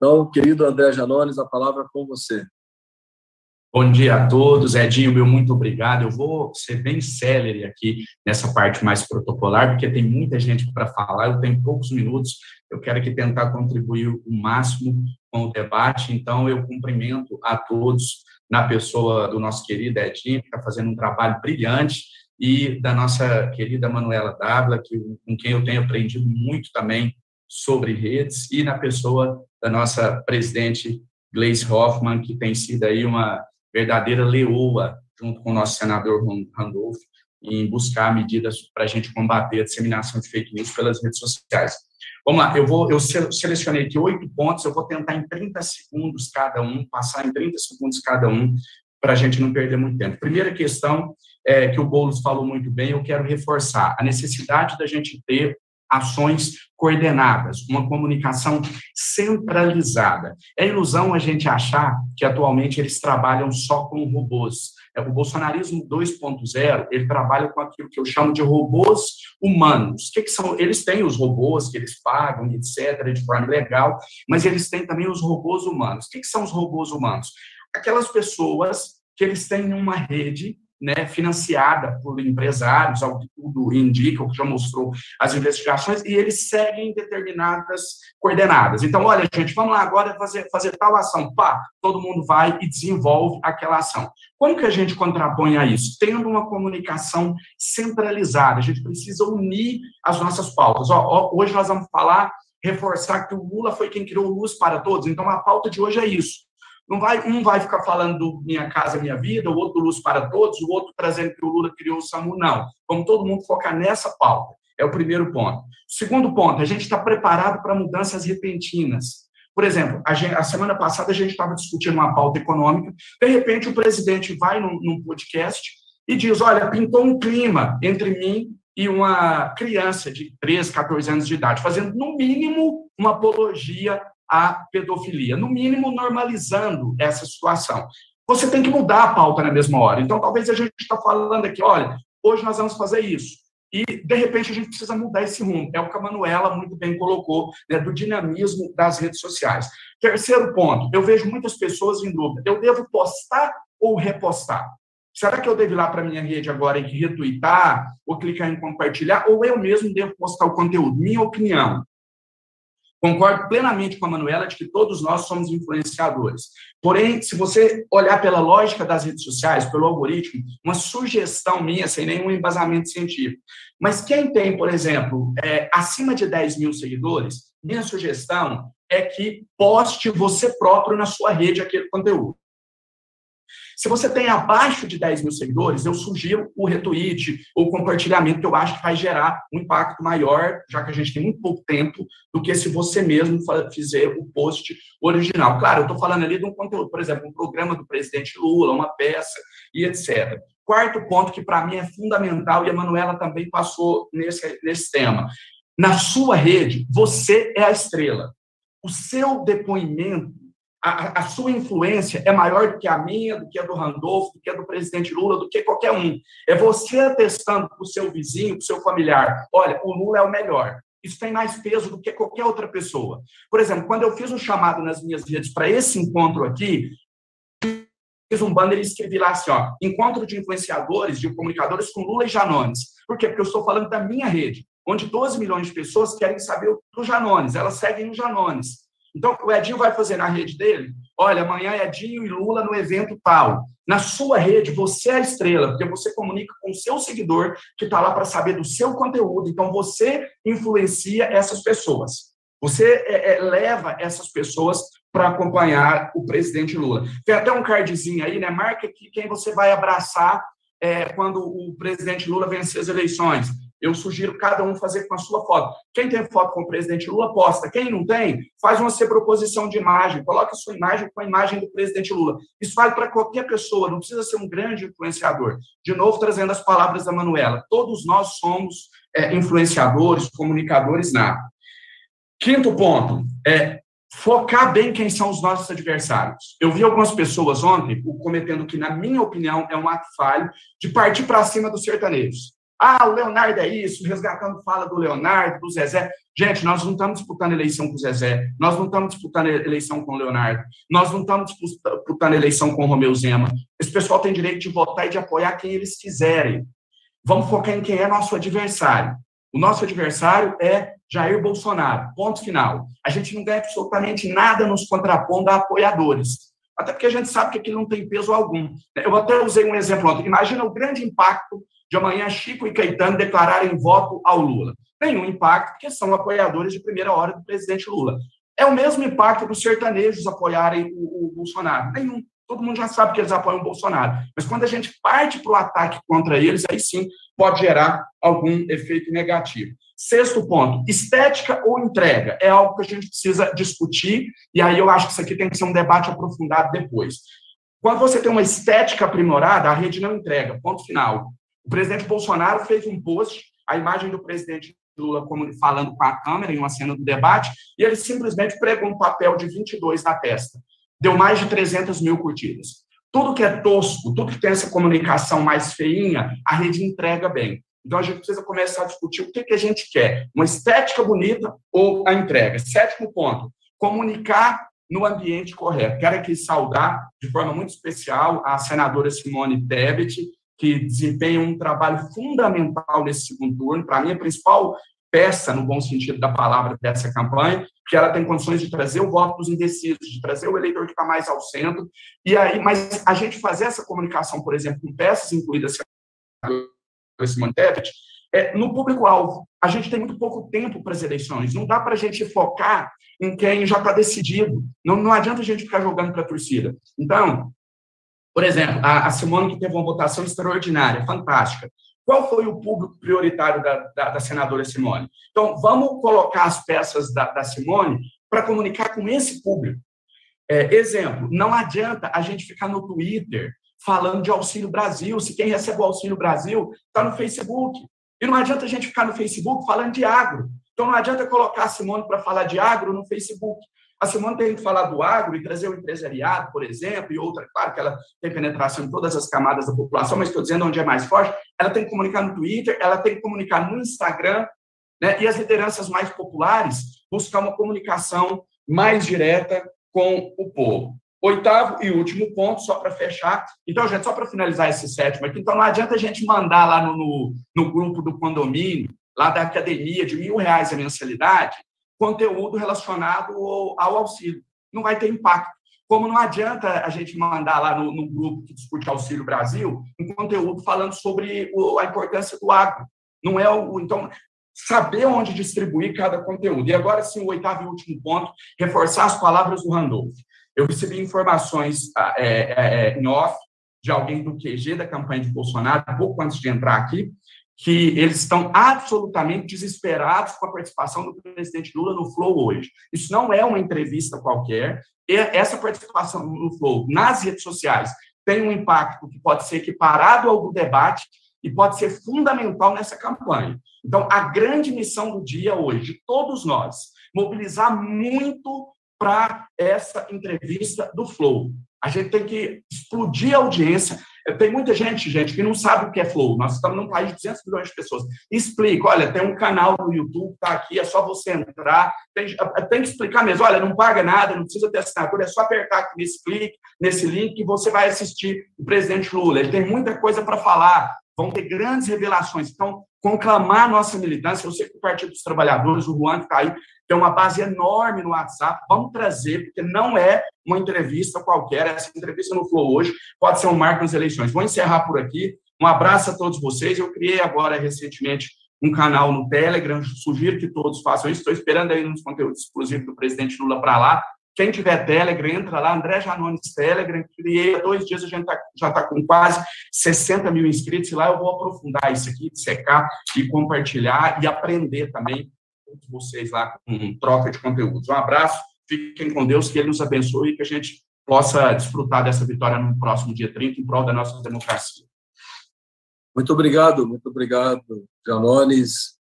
Então, querido André Janones, a palavra é com você. Bom dia a todos. Edinho, meu muito obrigado. Eu vou ser bem célere aqui nessa parte mais protocolar, porque tem muita gente para falar, eu tenho poucos minutos, eu quero aqui tentar contribuir o máximo com o debate, então eu cumprimento a todos na pessoa do nosso querido Edinho, que está fazendo um trabalho brilhante, e da nossa querida Manuela Dávila, com quem eu tenho aprendido muito também sobre redes, e na pessoa da nossa presidente Gleice Hoffmann, que tem sido aí uma verdadeira leoa, junto com o nosso senador Randolph, em buscar medidas para a gente combater a disseminação de fake news pelas redes sociais. Vamos lá, eu selecionei aqui 8 pontos, eu vou tentar em 30 segundos cada um, passar em 30 segundos cada um, para a gente não perder muito tempo. Primeira questão, que o Boulos falou muito bem, eu quero reforçar a necessidade da gente ter ações coordenadas, uma comunicação centralizada. É ilusão a gente achar que atualmente eles trabalham só com robôs. O bolsonarismo 2.0, ele trabalha com aquilo que eu chamo de robôs humanos. O que são? Eles têm os robôs que eles pagam, etc., de forma legal, mas eles têm também os robôs humanos. O que são os robôs humanos? Aquelas pessoas que eles têm uma rede, né, financiada por empresários, ao que tudo indica, o que já mostrou as investigações, e eles seguem determinadas coordenadas. Então, olha, gente, vamos lá agora fazer tal ação. Pá, todo mundo vai e desenvolve aquela ação. Como que a gente contrapõe a isso? Tendo uma comunicação centralizada. A gente precisa unir as nossas pautas. Hoje nós vamos reforçar que o Lula foi quem criou Luz para Todos. Então, a pauta de hoje é isso. Um vai ficar falando do Minha Casa Minha Vida, o outro do Luz para Todos, o outro trazendo que o Lula criou o SAMU, não. Vamos todo mundo focar nessa pauta. É o primeiro ponto. Segundo ponto, a gente está preparado para mudanças repentinas. Por exemplo, a semana passada a gente estava discutindo uma pauta econômica, de repente o presidente vai num podcast e diz, olha, pintou um clima entre mim e uma criança de 13, 14 anos de idade, fazendo, no mínimo, uma apologia a pedofilia, no mínimo normalizando essa situação. Você tem que mudar a pauta na mesma hora. Então, talvez a gente está falando aqui, olha, hoje nós vamos fazer isso. E, de repente, a gente precisa mudar esse rumo. É o que a Manuela muito bem colocou, né, do dinamismo das redes sociais. Terceiro ponto, eu vejo muitas pessoas em dúvida. Eu devo postar ou repostar? Será que eu devo ir lá para a minha rede agora e retweetar, ou clicar em compartilhar, ou eu mesmo devo postar o conteúdo? Minha opinião. Concordo plenamente com a Manuela de que todos nós somos influenciadores. Porém, se você olhar pela lógica das redes sociais, pelo algoritmo, uma sugestão minha, sem nenhum embasamento científico, mas quem tem, por exemplo, acima de 10 mil seguidores, minha sugestão é que poste você próprio na sua rede aquele conteúdo. Se você tem abaixo de 10 mil seguidores, eu sugiro o retweet ou o compartilhamento, que eu acho que vai gerar um impacto maior, já que a gente tem muito pouco tempo, do que se você mesmo fizer o post original. Claro, eu estou falando ali de um conteúdo, por exemplo, um programa do presidente Lula, uma peça e etc. Quarto ponto, que para mim é fundamental, e a Manuela também passou nesse tema. Na sua rede, você é a estrela. O seu depoimento, a sua influência é maior do que a minha, do que a do Randolph, do que a do presidente Lula, do que qualquer um. É você atestando para o seu vizinho, para o seu familiar, olha, o Lula é o melhor. Isso tem mais peso do que qualquer outra pessoa. Por exemplo, quando eu fiz um chamado nas minhas redes para esse encontro aqui, fiz um banner e escrevi lá assim, ó, encontro de influenciadores, de comunicadores com Lula e Janones. Por quê? Porque eu estou falando da minha rede, onde 12 milhões de pessoas querem saber do Janones, elas seguem o Janones. Então, o Edinho vai fazer na rede dele, olha, amanhã é Edinho e Lula no evento tal. Na sua rede, você é a estrela, porque você comunica com o seu seguidor que está lá para saber do seu conteúdo. Então, você influencia essas pessoas. Você leva essas pessoas para acompanhar o presidente Lula. Tem até um cardzinho aí, né? Marca aqui quem você vai abraçar quando o presidente Lula vencer as eleições. Eu sugiro cada um fazer com a sua foto. Quem tem foto com o presidente Lula, posta. Quem não tem, faz uma sobreposição de imagem. Coloca a sua imagem com a imagem do presidente Lula. Isso vale para qualquer pessoa, não precisa ser um grande influenciador. De novo, trazendo as palavras da Manuela. Todos nós somos influenciadores, comunicadores natos. Quinto ponto, focar bem quem são os nossos adversários. Eu vi algumas pessoas ontem cometendo que, na minha opinião, é um ato falho de partir para cima dos sertanejos. Ah, o Leonardo é isso, resgatando fala do Leonardo, do Zezé. Gente, nós não estamos disputando eleição com o Zezé, nós não estamos disputando eleição com o Leonardo, nós não estamos disputando eleição com o Romeu Zema. Esse pessoal tem direito de votar e de apoiar quem eles quiserem. Vamos focar em quem é nosso adversário. O nosso adversário é Jair Bolsonaro, ponto final. A gente não ganha absolutamente nada nos contrapondo a apoiadores, até porque a gente sabe que aquilo não tem peso algum. Eu até usei um exemplo ontem. Imagina o grande impacto de amanhã Chico e Caetano declararem voto ao Lula. Nenhum impacto, porque são apoiadores de primeira hora do presidente Lula. É o mesmo impacto dos sertanejos apoiarem o Bolsonaro. Nenhum. Todo mundo já sabe que eles apoiam o Bolsonaro. Mas quando a gente parte para o ataque contra eles, aí sim pode gerar algum efeito negativo. Sexto ponto, estética ou entrega? É algo que a gente precisa discutir, e aí eu acho que isso aqui tem que ser um debate aprofundado depois. Quando você tem uma estética aprimorada, a rede não entrega, ponto final. O presidente Bolsonaro fez um post, a imagem do presidente Lula falando com a câmera em uma cena do debate, e ele simplesmente pregou um papel de 22 na testa. Deu mais de 300 mil curtidas. Tudo que é tosco, tudo que tem essa comunicação mais feinha, a rede entrega bem. Então, a gente precisa começar a discutir o que a gente quer. Uma estética bonita ou a entrega. Sétimo ponto, comunicar no ambiente correto. Quero aqui saudar, de forma muito especial, a senadora Simone Tebet, que desempenha um trabalho fundamental nesse segundo turno. Para mim, a principal peça, no bom sentido da palavra, dessa campanha, que ela tem condições de trazer o voto dos indecisos, de trazer o eleitor que está mais ao centro. E aí, mas a gente fazer essa comunicação, por exemplo, com peças incluídas Simone Tebet, no público-alvo. A gente tem muito pouco tempo para as eleições. Não dá para a gente focar em quem já está decidido. Não adianta a gente ficar jogando para a torcida. Então, por exemplo, a Simone, que teve uma votação extraordinária, fantástica. Qual foi o público prioritário da senadora Simone? Então, vamos colocar as peças da Simone para comunicar com esse público. Exemplo, não adianta a gente ficar no Twitter falando de Auxílio Brasil, se quem recebe o Auxílio Brasil está no Facebook. E não adianta a gente ficar no Facebook falando de agro. Então, não adianta colocar a Simone para falar de agro no Facebook. A Simone tem que falar do agro e trazer o empresariado, por exemplo, e outra, claro que ela tem penetração em todas as camadas da população, mas estou dizendo onde é mais forte, ela tem que comunicar no Twitter, ela tem que comunicar no Instagram, né? E as lideranças mais populares buscar uma comunicação mais direta com o povo. Oitavo e último ponto, só para fechar. Então, gente, só para finalizar esse sétimo aqui, então não adianta a gente mandar lá no grupo do condomínio, lá da academia, de R$1.000 a mensalidade, conteúdo relacionado ao auxílio. Não vai ter impacto. Como não adianta a gente mandar lá no grupo que discute Auxílio Brasil um conteúdo falando sobre a importância do agro. Não é então, saber onde distribuir cada conteúdo. E agora, sim, o oitavo e último ponto, reforçar as palavras do Randolph. Eu recebi informações em off de alguém do QG da campanha de Bolsonaro, pouco antes de entrar aqui, que eles estão absolutamente desesperados com a participação do presidente Lula no Flow hoje. Isso não é uma entrevista qualquer. E essa participação no Flow nas redes sociais tem um impacto que pode ser equiparado ao do debate e pode ser fundamental nessa campanha. Então, a grande missão do dia hoje, de todos nós, mobilizar muito para essa entrevista do Flow. A gente tem que explodir a audiência. Tem muita gente, que não sabe o que é Flow. Nós estamos num país de 200 milhões de pessoas. Explica, olha, tem um canal no YouTube, está aqui, é só você entrar. Tem que explicar mesmo, olha, não paga nada, não precisa ter assinatura, é só apertar aqui nesse clique, nesse link, que você vai assistir o presidente Lula. Ele tem muita coisa para falar, vão ter grandes revelações. Então, conclamar a nossa militância. Eu sei que o Partido dos Trabalhadores, o Juan, que está aí, tem uma base enorme no WhatsApp. Vamos trazer, porque não é uma entrevista qualquer. Essa entrevista no Flow hoje pode ser um marco nas eleições. Vou encerrar por aqui. Um abraço a todos vocês. Eu criei agora, recentemente, um canal no Telegram. Sugiro que todos façam isso. Estou esperando aí nos conteúdos exclusivos do presidente Lula para lá. Quem tiver Telegram, entra lá, André Janones Telegram. Criei há 2 dias, a gente já está com quase 60 mil inscritos. E lá eu vou aprofundar isso aqui, dissecar e compartilhar e aprender também com vocês lá com troca de conteúdos. Um abraço, fiquem com Deus, que Ele nos abençoe e que a gente possa desfrutar dessa vitória no próximo dia 30 em prol da nossa democracia. Muito obrigado, Janones.